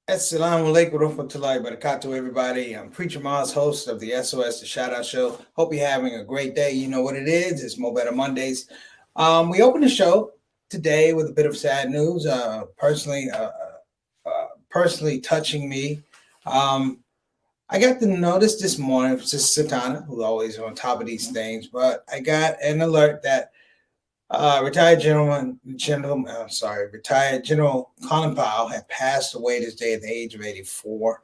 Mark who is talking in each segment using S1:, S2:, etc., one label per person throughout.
S1: Assalamu alaikum warahmatullahi wabarakatuh, everybody. I'm Preacher Maz, host of the SOS, the Shout Out Show. Hope you're having a great day. You know what it is. It's Mo Better Mondays. We open the show today with a bit of sad news, personally touching me. Um, I got the notice this morning from Sister Satana, who's always on top of these things, but I got an alert that retired General Colin Powell had passed away this day at the age of 84.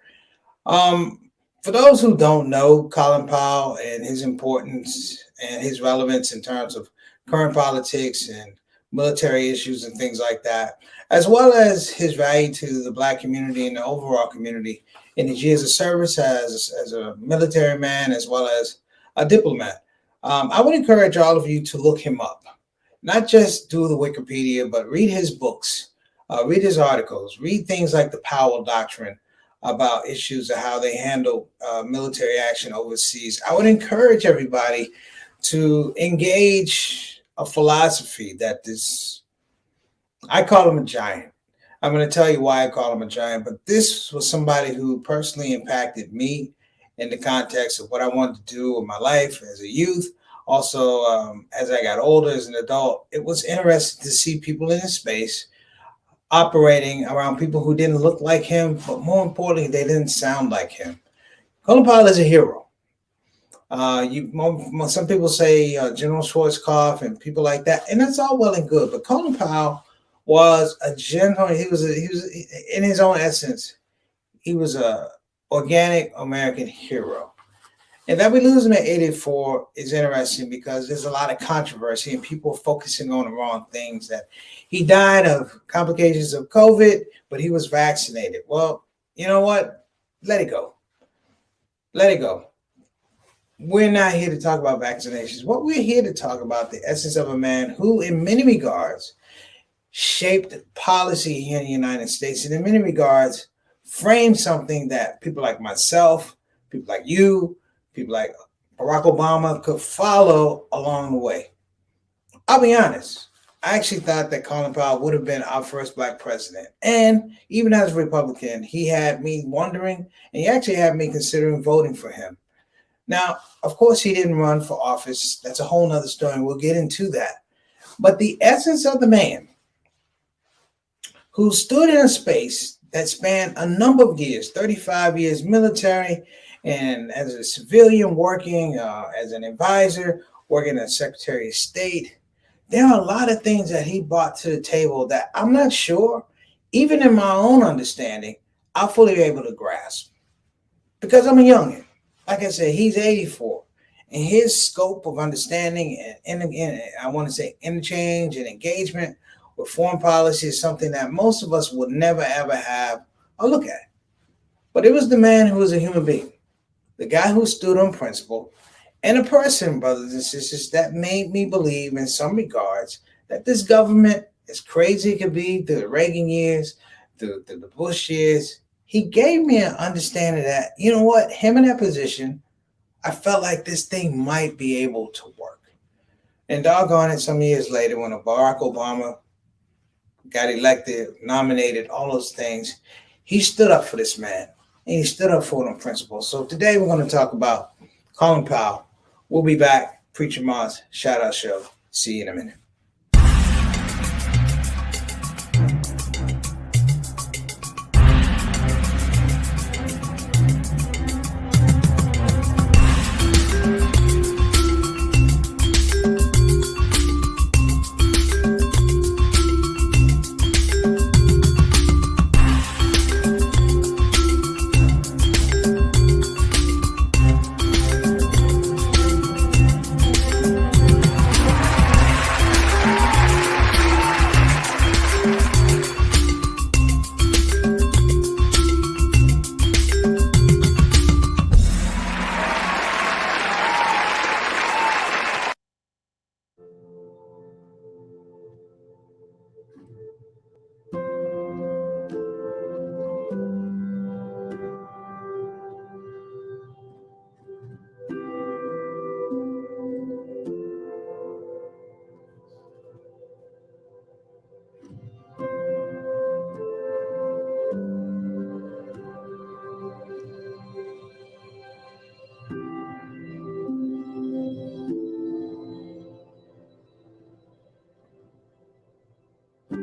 S1: For those who don't know Colin Powell and his importance and his relevance in terms of current politics and military issues and things like that, as well as his value to the Black community and the overall community in his years of service as a military man as well as a diplomat, I would encourage all of you to look him up. Not just do the Wikipedia, but read his books, read his articles, read things like the Powell Doctrine about issues of how they handle military action overseas. I would encourage everybody to engage a philosophy that is, I call him a giant. I'm going to tell you why I call him a giant, but this was somebody who personally impacted me in the context of what I wanted to do in my life as a youth. Also, as I got older as an adult, it was interesting to see people in his space operating around people who didn't look like him, but more importantly, they didn't sound like him. Colin Powell is a hero. Some people say General Schwarzkopf and people like that, and that's all well and good. But Colin Powell was a general. He was in his own essence, he was a organic American hero. And that we lose him at 84 is interesting because there's a lot of controversy and people focusing on the wrong things. That he died of complications of COVID, but he was vaccinated. Well, you know what? Let it go. Let it go. We're not here to talk about vaccinations. What we're here to talk about the essence of a man who, in many regards, shaped policy here in the United States, and in many regards, framed something that people like myself, people like you, people like Barack Obama could follow along the way. I'll be honest. I actually thought that Colin Powell would have been our first Black president. And even as a Republican, he had me wondering, and he actually had me considering voting for him. Now, of course, he didn't run for office. That's a whole nother story, and we'll get into that. But the essence of the man who stood in a space that spanned a number of years, 35 years military, and as a civilian working as an advisor, working as Secretary of State, there are a lot of things that he brought to the table that I'm not sure, even in my own understanding, I'll fully be able to grasp. Because I'm a youngin'. Like I said, he's 84. And his scope of understanding and I want to say interchange and engagement with foreign policy is something that most of us would never, ever have a look at. But it was the man who was a human being. The guy who stood on principle, and a person, brothers and sisters, that made me believe in some regards that this government, as crazy it could be through the Reagan years, through the Bush years, he gave me an understanding that, you know what, him in that position, I felt like this thing might be able to work. And doggone it, some years later, when Barack Obama got elected, nominated, all those things, he stood up for this man. And he stood up for them principles. So today we're going to talk about Colin Powell. We'll be back. Preacher Maz, Shout Out Show. See you in a minute.
S2: We've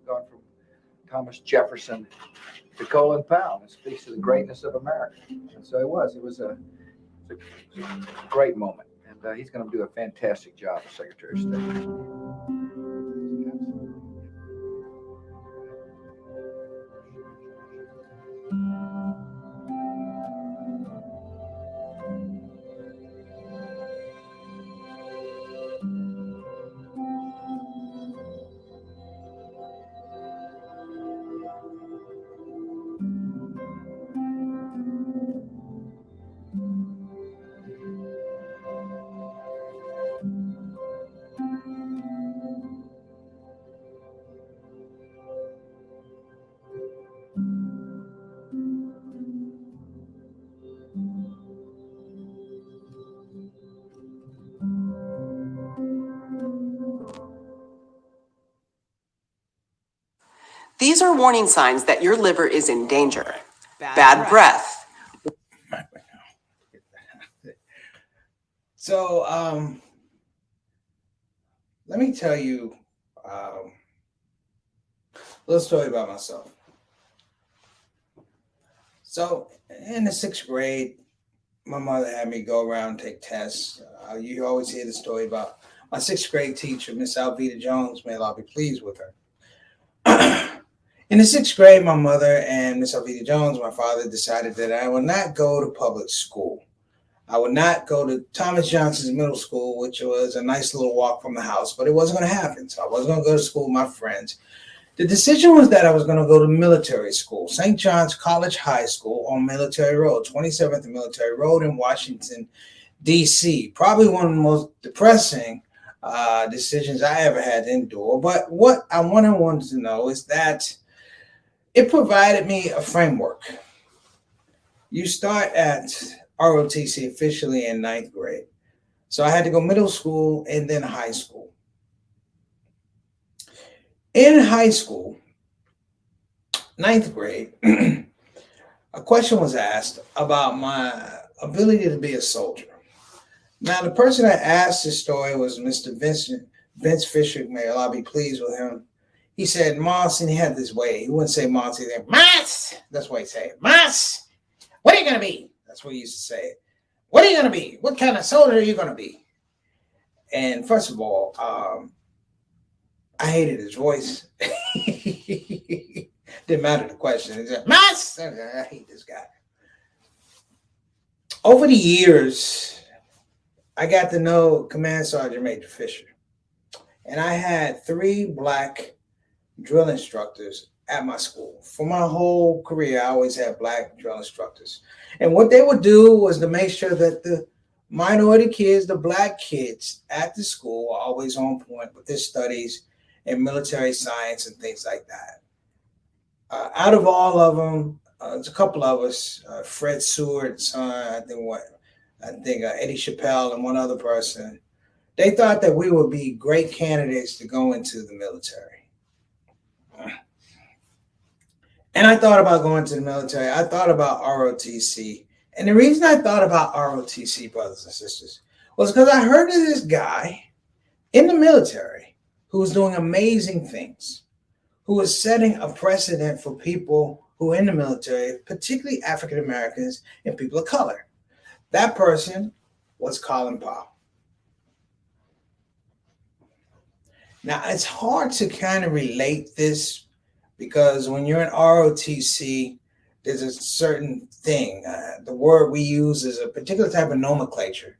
S2: gone from Thomas Jefferson to Colin Powell. It speaks to the greatness of America. And so it was a great moment. And he's going to do a fantastic job as Secretary of State.
S3: These are warning signs that your liver is in danger. Bad breath.
S1: So, let me tell you a little story about myself. So, in the 6th grade, my mother had me go around and take tests. You always hear the story about my 6th grade teacher, Miss Alvita Jones. May Allah be pleased with her. In the 6th grade, my mother and Miss Alvita Jones, my father, decided that I would not go to public school. I would not go to Thomas Johnson's middle school, which was a nice little walk from the house, but it wasn't going to happen. So I wasn't going to go to school with my friends. The decision was that I was going to go to military school, St. John's College High School on Military Road, 27th and Military Road in Washington, D.C. Probably one of the most depressing decisions I ever had to endure. But what I wanted to know is that it provided me a framework. You start at ROTC officially in 9th grade. So I had to go middle school and then high school. In high school, 9th grade, a question was asked about my ability to be a soldier. Now, the person that asked this story was Mr. Vince Fisher. May Allah be pleased with him. He said, Moss, and he had this way. He wouldn't say Moss. He'd say, Moss. That's what he'd say. Moss, what are you going to be? That's what he used to say. What are you going to be? What kind of soldier are you going to be? And first of all, I hated his voice. Didn't matter the question. He said, Moss. I hate this guy. Over the years, I got to know Command Sergeant Major Fisher. And I had 3 black drill instructors at my school. For my whole career, I always had black drill instructors. And what they would do was to make sure that the minority kids, the black kids at the school were always on point with their studies in military science and things like that. Out of all of them, there's a couple of us, Fred Seward's son, I think Eddie Chappelle and one other person. They thought that we would be great candidates to go into the military. And I thought about going to the military. I thought about ROTC. And the reason I thought about ROTC, brothers and sisters, was because I heard of this guy in the military who was doing amazing things, who was setting a precedent for people who are in the military, particularly African Americans and people of color. That person was Colin Powell. Now, it's hard to kind of relate this because when you're in ROTC, there's a certain thing. The word we use is a particular type of nomenclature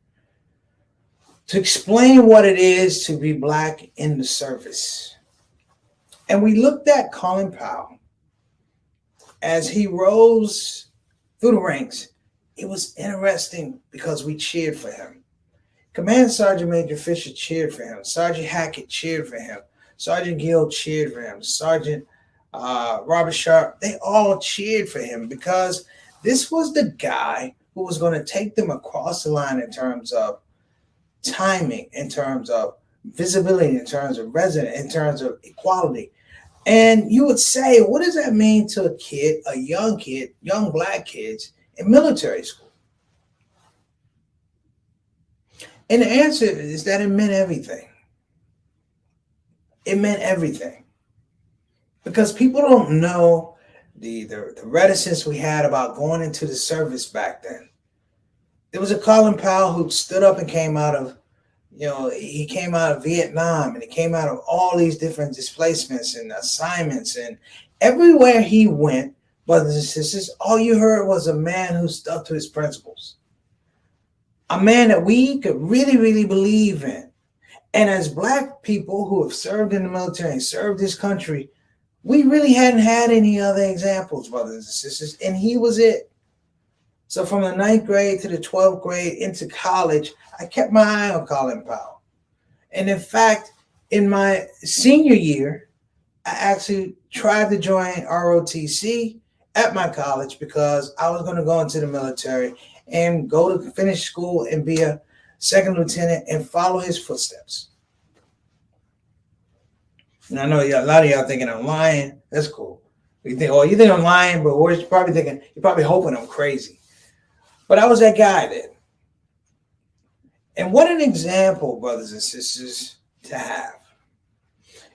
S1: to explain what it is to be black in the service. And we looked at Colin Powell as he rose through the ranks. It was interesting because we cheered for him. Command Sergeant Major Fisher cheered for him. Sergeant Hackett cheered for him. Sergeant Gill cheered for him. Sergeant Robert Sharp, they all cheered for him because this was the guy who was going to take them across the line in terms of timing, in terms of visibility, in terms of resident, in terms of equality. And you would say, what does that mean to a kid, young black kids in military school? And the answer is that it meant everything. It meant everything. Because people don't know the reticence we had about going into the service back then. There was a Colin Powell who stood up and came out of, he came out of Vietnam, and he came out of all these different displacements and assignments. And everywhere he went, brothers and sisters, all you heard was a man who stuck to his principles. A man that we could really, really believe in. And as black people who have served in the military and served this country, we really hadn't had any other examples, brothers and sisters, and he was it. So from the 9th grade to the 12th grade into college, I kept my eye on Colin Powell. And in fact, in my senior year, I actually tried to join ROTC at my college because I was going to go into the military and go to finish school and be a second lieutenant and follow his footsteps. And I know a lot of y'all thinking I'm lying. That's cool. You think I'm lying, but you're probably hoping I'm crazy. But I was that guy then. And what an example, brothers and sisters, to have.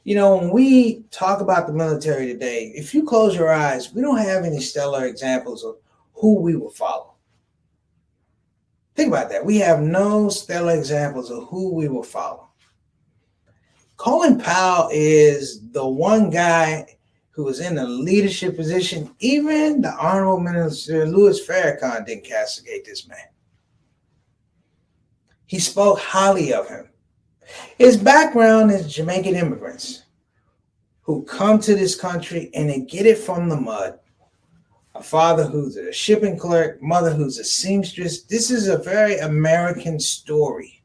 S1: When we talk about the military today, if you close your eyes, we don't have any stellar examples of who we will follow. Think about that. We have no stellar examples of who we will follow. Colin Powell is the one guy who was in a leadership position. Even the Honorable Minister Louis Farrakhan didn't castigate this man. He spoke highly of him. His background is Jamaican immigrants who come to this country and they get it from the mud. A father who's a shipping clerk, mother who's a seamstress. This is a very American story.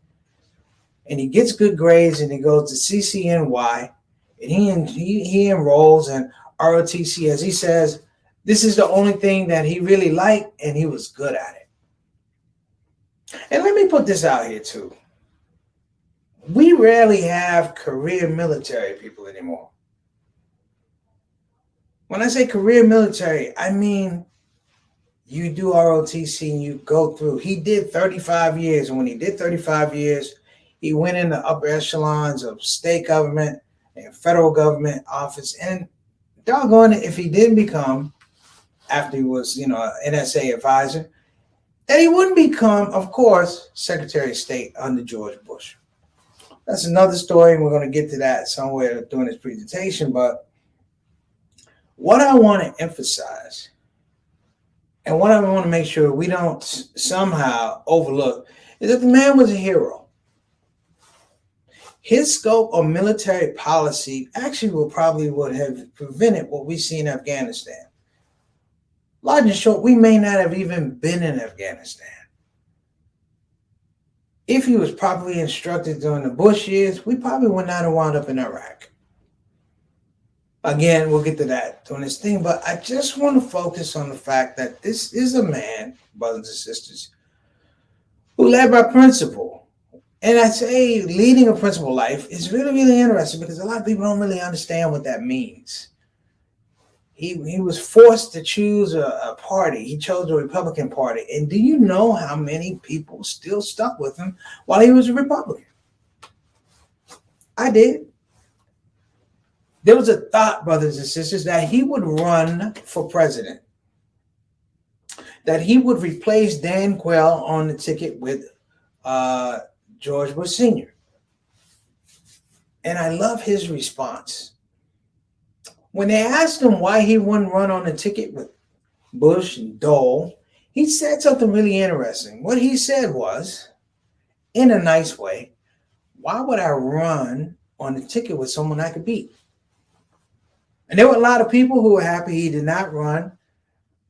S1: And he gets good grades and he goes to CCNY and he enrolls in ROTC. As he says, this is the only thing that he really liked and he was good at it. And let me put this out here too. We rarely have career military people anymore. When I say career military, I mean you do ROTC and you go through. He did 35 years, and when he did 35 years, he went in the upper echelons of state government and federal government office. And doggone it, if he didn't become, after he was, an NSA advisor, that he wouldn't become, of course, Secretary of State under George Bush. That's another story, and we're going to get to that somewhere during this presentation. But what I want to emphasize and what I want to make sure we don't somehow overlook is that the man was a hero. His scope of military policy actually would have prevented what we see in Afghanistan. Large and short, we may not have even been in Afghanistan. If he was properly instructed during the Bush years, we probably would not have wound up in Iraq. Again, we'll get to that during this thing, but I just want to focus on the fact that this is a man, brothers and sisters, who led by principle. And I say leading a principle life is really, really interesting because a lot of people don't really understand what that means. He was forced to choose a party. He chose the Republican Party. And do you know how many people still stuck with him while he was a Republican? I did. There was a thought, brothers and sisters, that he would run for president, that he would replace Dan Quayle on the ticket with George Bush Sr. And I love his response. When they asked him why he wouldn't run on the ticket with Bush and Dole, he said something really interesting. What he said was, in a nice way, why would I run on the ticket with someone I could beat? And there were a lot of people who were happy he did not run,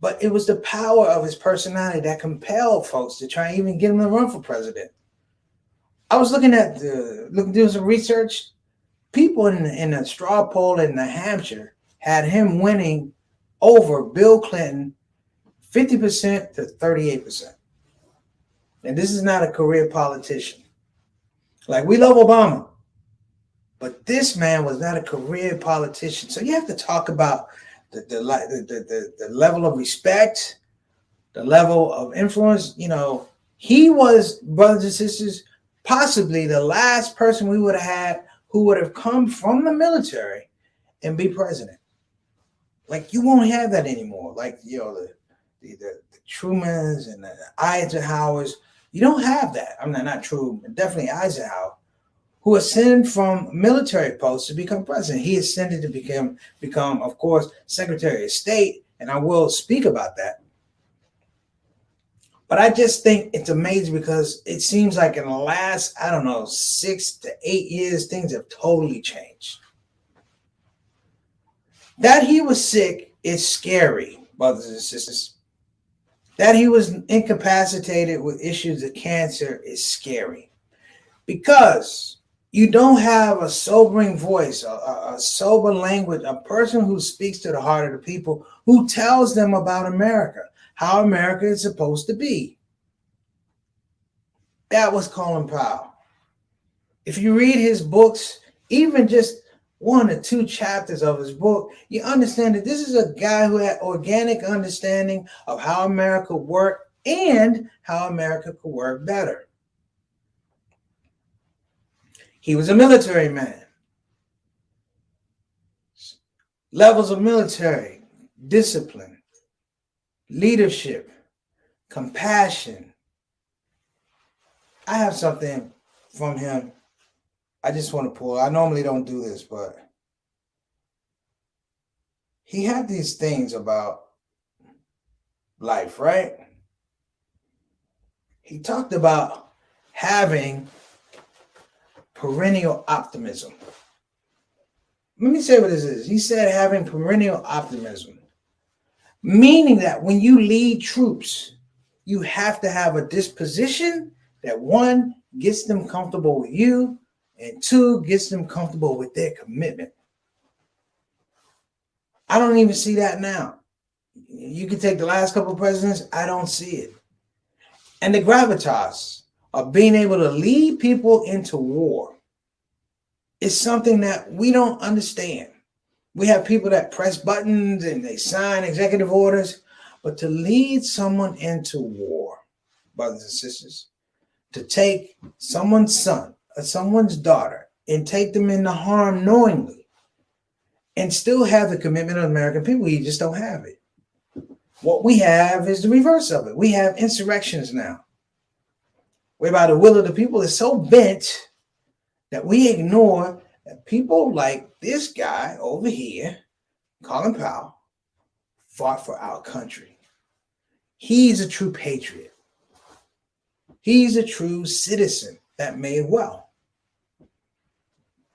S1: but it was the power of his personality that compelled folks to try and even get him to run for president. I was looking doing some research. People in a straw poll in New Hampshire had him winning over Bill Clinton 50% to 38%. And this is not a career politician. Like, we love Obama, but this man was not a career politician. So you have to talk about the level of respect, the level of influence. You know, he was, brothers and sisters, possibly the last person we would have had who would have come from the military and be president. Like, you won't have that anymore. Like, you know, the Trumans and the Eisenhowers, you don't have that. I mean, not Truman, definitely Eisenhower, who ascended from military posts to become president. He ascended to become, of course, Secretary of State, and I will speak about that. But I just think it's amazing because it seems like in the last, 6 to 8 years, things have totally changed. That he was sick is scary, brothers and sisters. That he was incapacitated with issues of cancer is scary. Because you don't have a sobering voice, a sober language, a person who speaks to the heart of the people, who tells them about America, how America is supposed to be. That was Colin Powell. If you read his books, even just 1 or 2 chapters of his book, you understand that this is a guy who had organic understanding of how America worked and how America could work better. He was a military man. Levels of military, discipline, leadership, compassion. I have something from him I just want to pull. I normally don't do this, but he had these things about life, right? He talked about having perennial optimism. Let me say what this is. He said having perennial optimism, meaning that when you lead troops, you have to have a disposition that, 1, gets them comfortable with you, and 2, gets them comfortable with their commitment. I don't even see that now. You can take the last couple of presidents, I don't see it. And the gravitas of being able to lead people into war is something that we don't understand. We have people that press buttons and they sign executive orders, but to lead someone into war, brothers and sisters, to take someone's son or someone's daughter and take them into harm knowingly and still have the commitment of American people, you just don't have it. What we have is the reverse of it. We have insurrections now, whereby the will of the people is so bent that we ignore that people like this guy over here, Colin Powell, fought for our country. He's a true patriot. He's a true citizen that made well.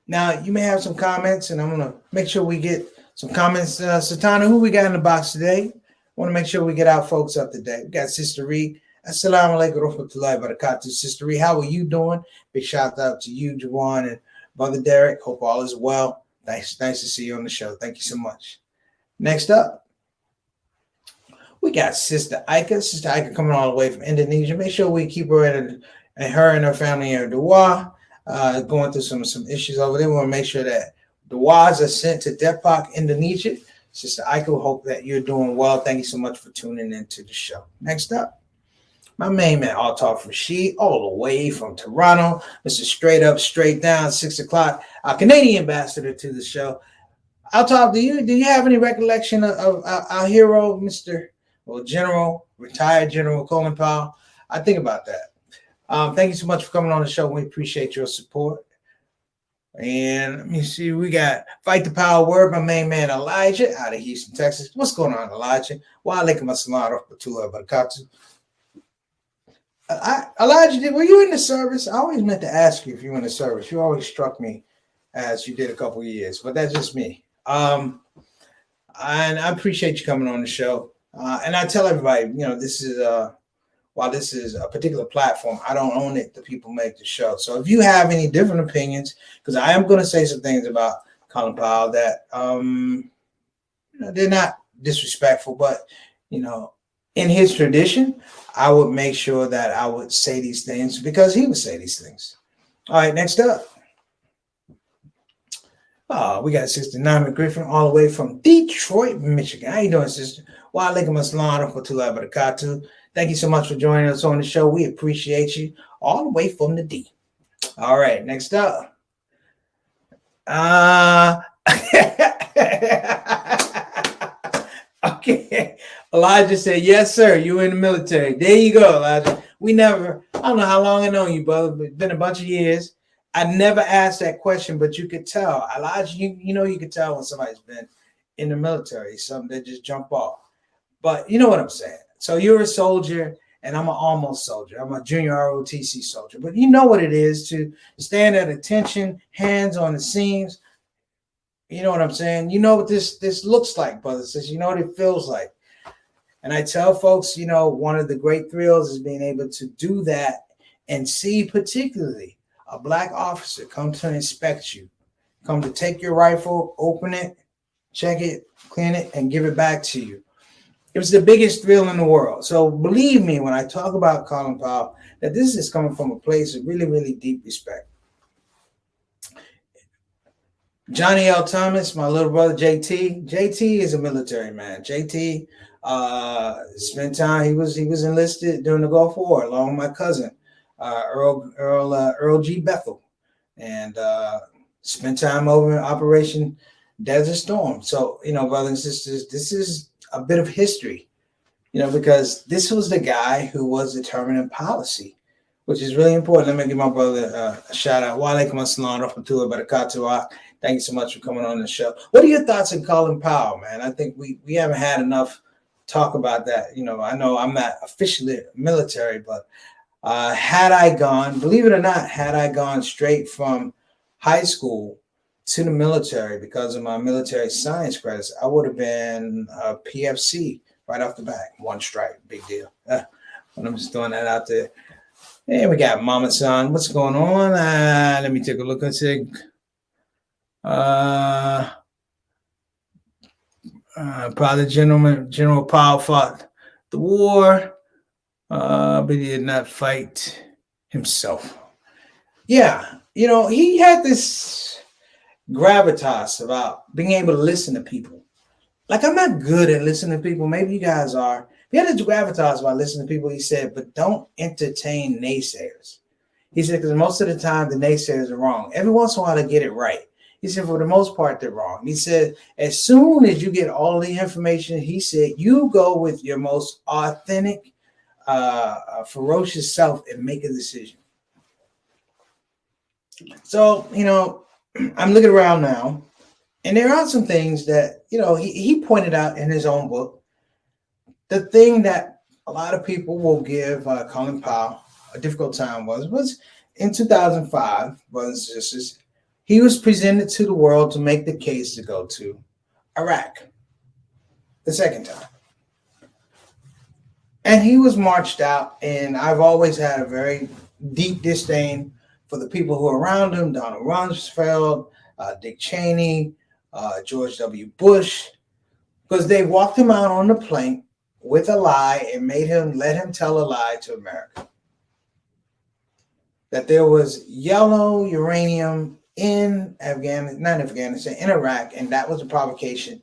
S1: Now, you may have some comments, and I'm going to make sure we get some comments. Satana, who we got in the box today? I want to make sure we get our folks up to date. We got Sister Reed. Assalamu alaikum warahmatullahi wabarakatuh. Sister Reed, how are you doing? Big shout out to you, Jawan, and Brother Derek. Hope all is well. Nice to see you on the show. Thank you so much. Next up, we got Sister Ika. Sister Ika coming all the way from Indonesia. Make sure we keep her and her family in dua. Going through some issues over there. We want to make sure that duas are sent to Depok, Indonesia. Sister Ika, hope that you're doing well. Thank you so much for tuning into the show. Next up, my main man, Altaf Rashid, all the way from Toronto. Mr. Straight Up, Straight Down, 6 o'clock. Our Canadian ambassador to the show. Altaf, do you have any recollection of our hero, retired General Colin Powell? I think about that. Thank you so much for coming on the show. We appreciate your support. And let me see, we got Fight the Power Word, my main man Elijah out of Houston, Texas. What's going on, Elijah? Wa alaikum assalam warahmatullahi wabarakatuh. Elijah, were you in the service? I always meant to ask you if you were in the service. You always struck me as you did a couple of years, but that's just me. And I appreciate you coming on the show. And I tell everybody, this is while this is a particular platform, I don't own it. The people make the show. So if you have any different opinions, because I am going to say some things about Colin Powell that they're not disrespectful, but in his tradition, I would make sure that I would say these things because he would say these things. All right, next up. We got Sister Nama Griffin all the way from Detroit, Michigan. How you doing, sister? Wa alaikum assalam wa rahmatullahi wa barakatuh. Thank you so much for joining us on the show. We appreciate you all the way from the D. All right, next up. Okay. Elijah said, yes, sir. You in the military. There you go, Elijah. I don't know how long I know you, brother, but it's been a bunch of years. I never asked that question, but you could tell. Elijah, you could tell when somebody's been in the military, something that just jump off. But you know what I'm saying. So you're a soldier, and I'm an almost soldier. I'm a junior ROTC soldier. But you know what it is to stand at attention, hands on the seams. You know what I'm saying? You know what this looks like, brothers. You know what it feels like. And I tell folks, one of the great thrills is being able to do that and see particularly a Black officer come to inspect you, come to take your rifle, open it, check it, clean it, and give it back to you. It was the biggest thrill in the world. So believe me when I talk about Colin Powell, that this is coming from a place of really, really deep respect. Johnny L. Thomas, my little brother JT. JT is a military man. JT spent time. He was enlisted during the Gulf War along with my cousin Earl G. Bethel, and spent time over in Operation Desert Storm. So brothers and sisters, this is a bit of history, because this was the guy who was determining policy, which is really important. Let me give my brother a shout out. Wa alaikum assalam wa rahmatullahi wa barakatuh. Thank you so much for coming on the show. What are your thoughts on Colin Powell, man? I think we haven't had enough talk about that. I know I'm not officially military, but had I gone straight from high school to the military because of my military science credits, I would have been a PFC right off the bat. One strike, big deal. I'm just throwing that out there. And we got Mama San. What's going on? Let me take a look and see. Probably General Powell fought the war, but he did not fight himself. Yeah, he had this gravitas about being able to listen to people. Like, I'm not good at listening to people. Maybe you guys are. He had this gravitas about listening to people. He said, but don't entertain naysayers. He said, because most of the time the naysayers are wrong. Every once in a while they get it right. He said, for the most part, they're wrong. He said, as soon as you get all the information, he said, you go with your most authentic, ferocious self and make a decision. So, I'm looking around now, and there are some things that, he pointed out in his own book. The thing that a lot of people will give Colin Powell a difficult time was in 2005, brothers and sisters, he was presented to the world to make the case to go to Iraq the second time. And he was marched out, and I've always had a very deep disdain for the people who are around him, Donald Rumsfeld, Dick Cheney, George W. Bush, because they walked him out on the plank with a lie and let him tell a lie to America. That there was yellow uranium in in Iraq, and that was a provocation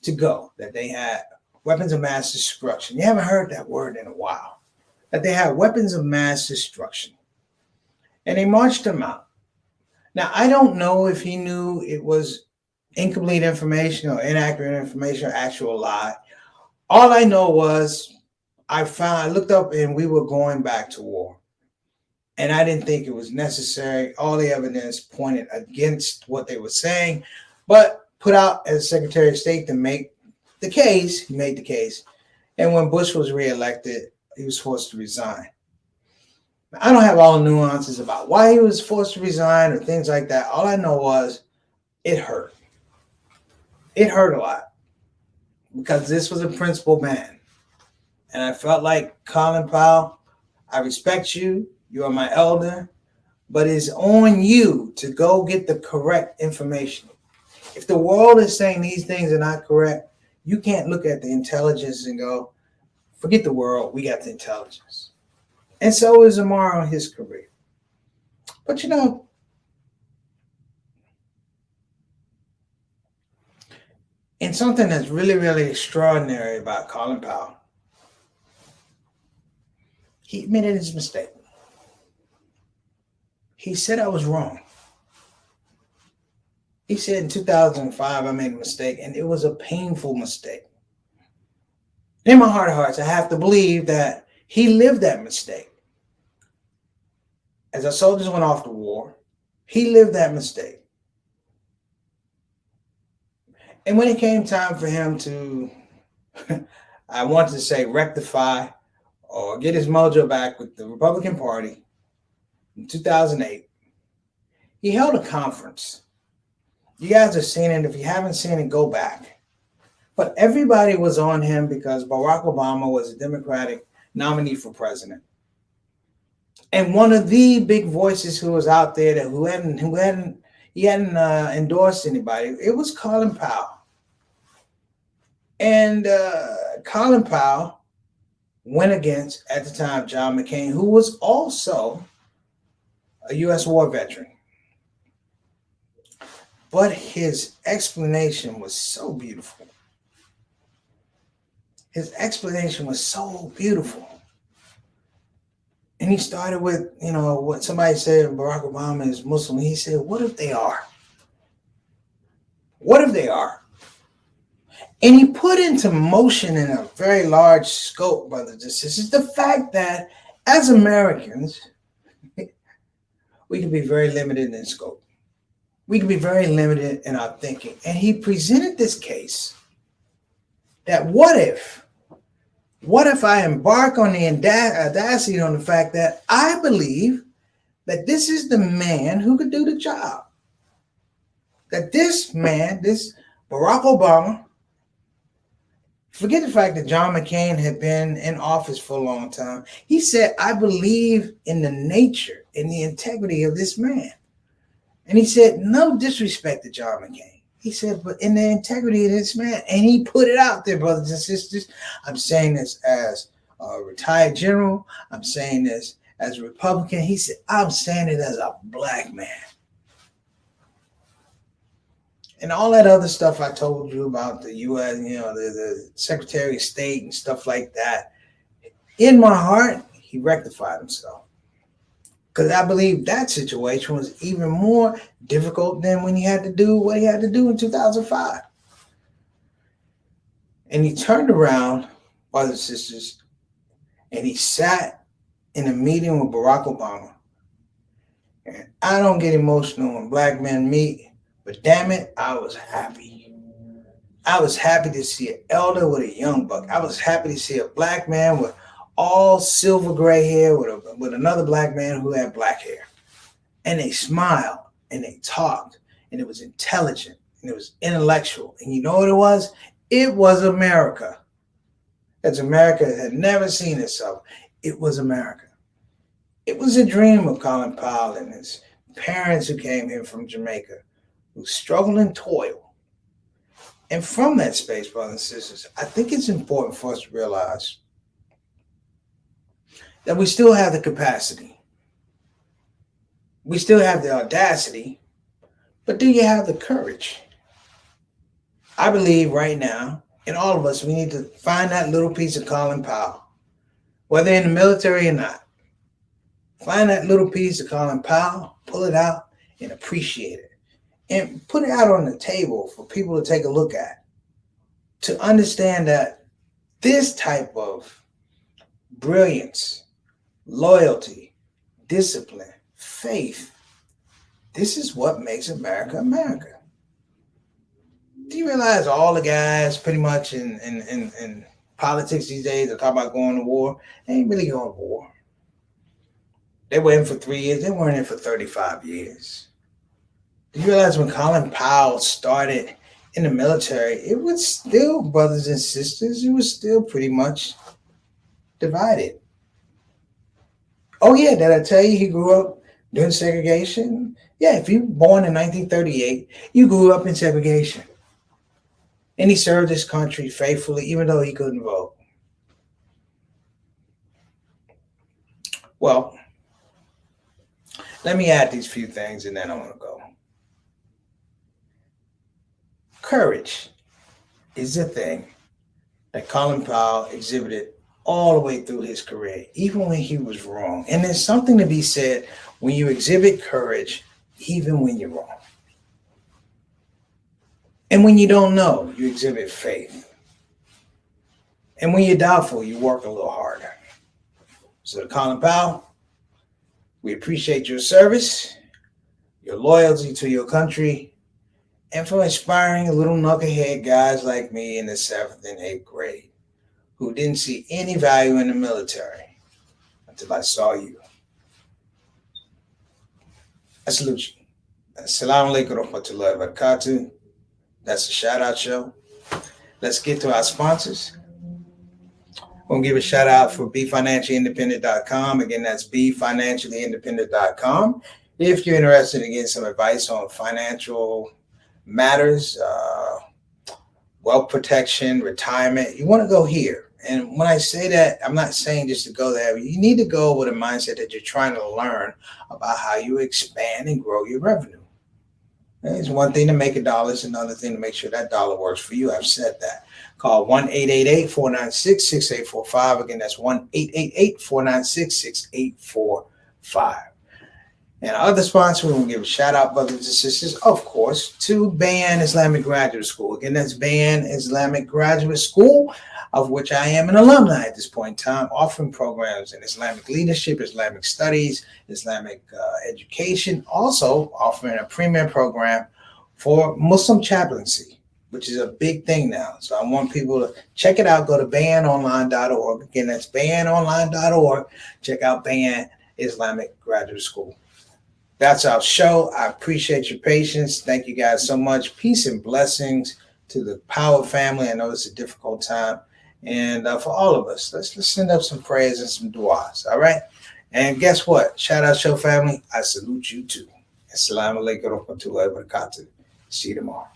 S1: to go, that they had weapons of mass destruction. You haven't heard that word in a while. That they had weapons of mass destruction. And they marched him out. Now, I don't know if he knew it was incomplete information or inaccurate information or actual lie. All I know was I looked up and we were going back to war. And I didn't think it was necessary. All the evidence pointed against what they were saying, but put out as Secretary of State to make the case. He made the case. And when Bush was reelected, he was forced to resign. I don't have all the nuances about why he was forced to resign or things like that. All I know was it hurt. It hurt a lot because this was a principled man. And I felt like, Colin Powell, I respect you. You are my elder, but it's on you to go get the correct information. If the world is saying these things are not correct, you can't look at the intelligence and go, forget the world, we got the intelligence. And so is Amar on his career. But you know, and something that's really, really extraordinary about Colin Powell, he admitted his mistake. He said, I was wrong. He said in 2005, I made a mistake, and it was a painful mistake. In my heart of hearts, I have to believe that he lived that mistake. As our soldiers went off to war, he lived that mistake. And when it came time for him to, I want to say, rectify or get his mojo back with the Republican Party in 2008, he held a conference. You guys have seen it. If you haven't seen it, go back. But everybody was on him because Barack Obama was a Democratic nominee for president. And one of the big voices who was out there that who hadn't endorsed anybody, it was Colin Powell. And Colin Powell went against, at the time, John McCain, who was also a U.S. war veteran. But his explanation was so beautiful. His explanation was so beautiful. And he started with, you know, what somebody said, Barack Obama is Muslim. He said, what if they are? What if they are? And he put into motion in a very large scope, brothers and sisters, the fact that as Americans, we can be very limited in scope. We can be very limited in our thinking. And he presented this case that what if I embark on the audacity on the fact that I believe that this is the man who could do the job? That this man, this Barack Obama, forget the fact that John McCain had been in office for a long time. He said, I believe in the nature and the integrity of this man. And he said, no disrespect to John McCain. He said, but in the integrity of this man. And he put it out there, brothers and sisters. I'm saying this as a retired general. I'm saying this as a Republican. He said, I'm saying it as a black man. And all that other stuff I told you about the U.S., you know, the Secretary of State and stuff like that. In my heart, he rectified himself. Because I believe that situation was even more difficult than when he had to do what he had to do in 2005. And he turned around, brothers and sisters, and he sat in a meeting with Barack Obama. And I don't get emotional when black men meet, but damn it, I was happy. I was happy to see an elder with a young buck. I was happy to see a black man with all silver gray hair with another black man who had black hair. And they smiled and they talked, and it was intelligent and it was intellectual. And you know what it was? It was America. As America had never seen itself. It was America. It was a dream of Colin Powell and his parents who came here from Jamaica, who struggled and toiled. And from that space, brothers and sisters, I think it's important for us to realize that we still have the capacity. We still have the audacity, but do you have the courage? I believe right now, in all of us, we need to find that little piece of Colin Powell, whether in the military or not. Find that little piece of Colin Powell, pull it out, and appreciate it. And put it out on the table for people to take a look at. To understand that this type of brilliance, loyalty, discipline, faith, this is what makes America America. Do you realize all the guys pretty much in politics these days are talking about going to war? They ain't really going to war. They were in for 3 years. They weren't in for 35 years. Do you realize when Colin Powell started in the military, it was still, brothers and sisters, it was still pretty much divided. Oh, yeah, did I tell you he grew up during segregation? Yeah, if you were born in 1938, you grew up in segregation. And he served his country faithfully, even though he couldn't vote. Well, let me add these few things and then I want to go. Courage is the thing that Colin Powell exhibited all the way through his career, even when he was wrong. And there's something to be said when you exhibit courage, even when you're wrong. And when you don't know, you exhibit faith. And when you're doubtful, you work a little harder. So to Colin Powell, we appreciate your service, your loyalty to your country, and for inspiring little knucklehead guys like me in the 7th and 8th grade who didn't see any value in the military until I saw you. I salute you. Assalamu alaikum wa rahmatullahi wa barakatuh. That's the shout out show. Let's get to our sponsors. We'll give a shout out for BeFinanciallyIndependent.com. Again, that's BeFinanciallyIndependent.com. If you're interested in getting some advice on financial matters, wealth protection, retirement, you want to go here. And when I say that, I'm not saying just to go there. You need to go with a mindset that you're trying to learn about how you expand and grow your revenue. It's one thing to make a dollar. It's another thing to make sure that dollar works for you. I've said that. Call 1-888-496-6845. Again, that's 1-888-496-6845. And our other sponsor, we'll give a shout out, brothers and sisters, of course, to Bayan Islamic Graduate School. Again, that's Bayan Islamic Graduate School, of which I am an alumni at this point in time, offering programs in Islamic leadership, Islamic studies, Islamic education, also offering a premier program for Muslim chaplaincy, which is a big thing now. So I want people to check it out. Go to bayanonline.org. Again, that's bayanonline.org. Check out Bayan Islamic Graduate School. That's our show. I appreciate your patience. Thank you guys so much. Peace and blessings to the Powell family. I know it's a difficult time. And for all of us, let's send up some prayers and some du'as. All right. And guess what? Shout out show family. I salute you too. Assalamu alaikum wa rahmatullahi wa barakatuh. See you tomorrow.